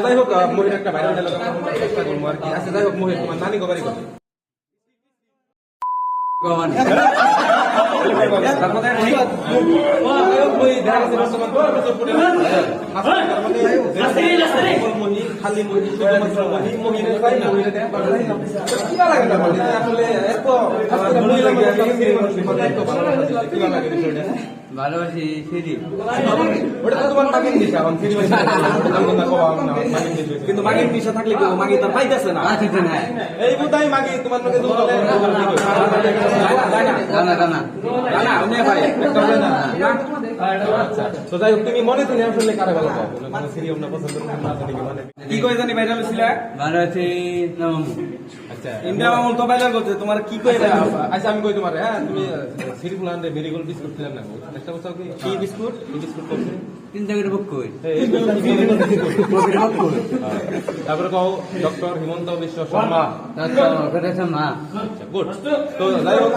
যাই হোক মহির একটা ভাইরাল ডায়লগ চেষ্টা করবো আর কি। আচ্ছা যাই হোক মহির তোমার নানি গোবারি করবে খালি ভালোবাসি কিন্তু মাগির নিশা থাকলে মাগি তার পাইতেছে না এই বুধাই মাগি তোমার লোকে তো যাই হোক তুমি মনে তুমি আসলে কারে ভালো পাও মানে সিরিয়াল না পছন্দ মানে কি কই জানি ভাইরাল ছিল ভালোবাসি আচ্ছা ইন্ডিয়া মামুন তো ভাইরাল করতে তোমার কি কই আচ্ছা আমি কই তোমার হ্যাঁ তুমি সিরিফুল আনতে মেরিগোল্ড বিস্কুট খেলাম না একটা বছর কি বিস্কুট করছে চিন্তা করে বুক কই তারপরে কও ডক্টর হিমন্ত বিশ্ব শর্মা মা গুড তো যাই হোক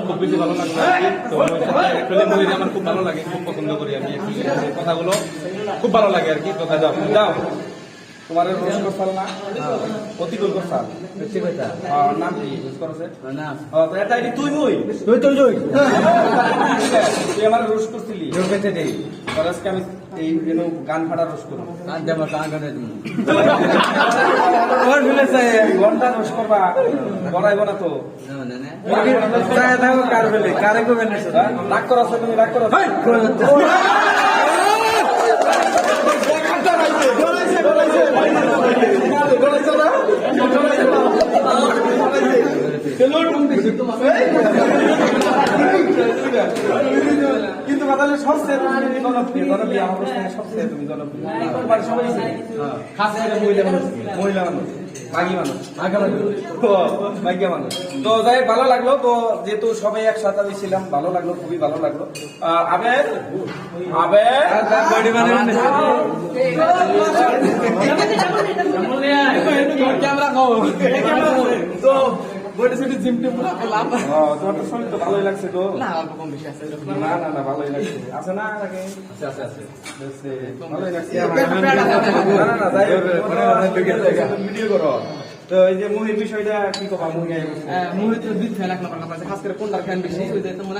খুব বেশি ভালো লাগছে তো অ্যাকচুয়ালি মুভিটা আমার খুব ভালো লাগে খুব পছন্দ করি আমি কথাগুলো খুব ভালো লাগে আর কি কথা যাও যাও তোমার রোস্ট করছাল না অতিকুল করছাল নাম কি ইউজ করছে নাম তো এটা আইডি তুই আমার রোস্ট করছিলি আজকে আমি এই গান ফাটা রোস্ট করবো ঘন্টা রোস্ট করবা বড়াইব না তো রাগ করো তুমি রাগ করো কিন্তু বাদালে সবচেয়ে তুমি জনপ্রিয় আমার প্রশ্নে সবচেয়ে তুমি জনপ্রিয় তোমার সবাই খাস করে মহিলা মানুষ মাগি মানুষ মাইকা মানুষ তো যাই ভালো লাগলো তো যেহেতু সবাই একসাথে আমি ছিলাম ভালো লাগলো খুবই ভালো লাগলো আবেদ ক্যামেরা তো তোমার তো শরীর তো ভালোই লাগছে তো না ভালোই লাগছে আছে না ভালোই লাগছে ভিডিও করো তো এই যে মুহির বিষয়টা কি কবা মুহি তো দুই ফ্যান এক নম্বর খাস করে কোনটার ফ্যান বেশি ওই যে তো মনে